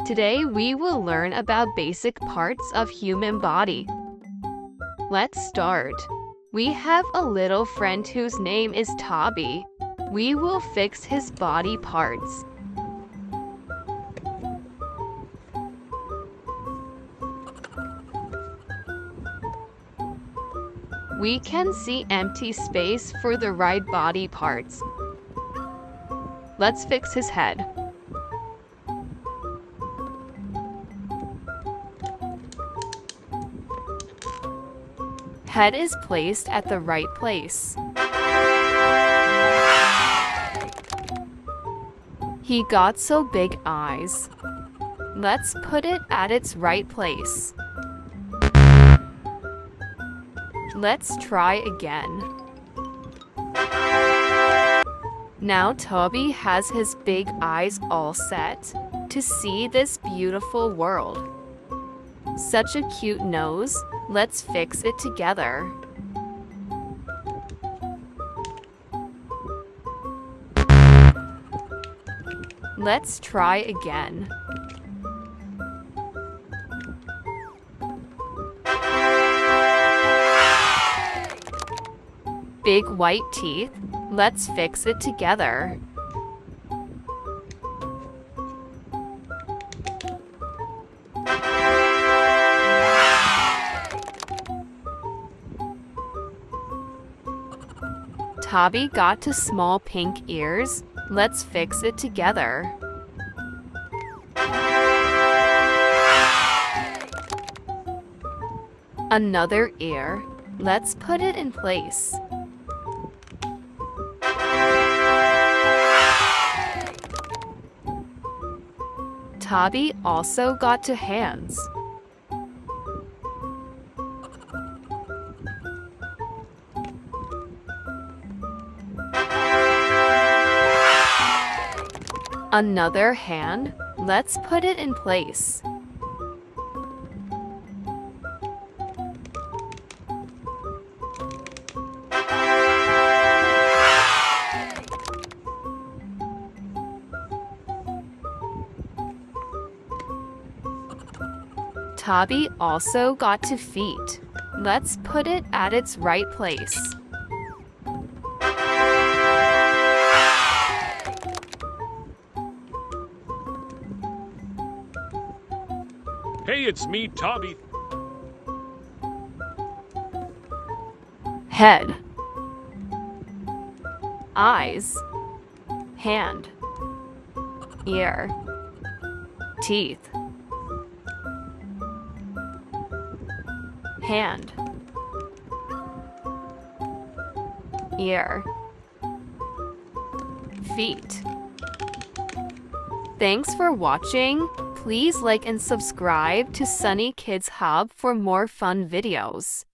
Today we will learn about basic parts of human body. Let's start. We have a little friend whose name is Tobby. We will fix his body parts. We can see empty space for the right body parts. Let's fix his head. Head is placed at the right place. He got so big eyes. Let's put it at its right place. Let's try again. Now Toby has his big eyes all set to see this beautiful world. Such a cute nose. Let's fix it together. Let's try again. Big white teeth. Let's fix it together. Tobby got to small pink ears. Let's fix it together. Another ear. Let's put it in place. Tobby also got two hands. Another hand. Let's put it in place. Tobby also got two feet. Let's put it at its right place. Hey, it's me, Tobby. Head, eyes, hand, ear, teeth, hand, ear, feet. Thanks for watching. Please like and subscribe to Sunny Kids Hub for more fun videos.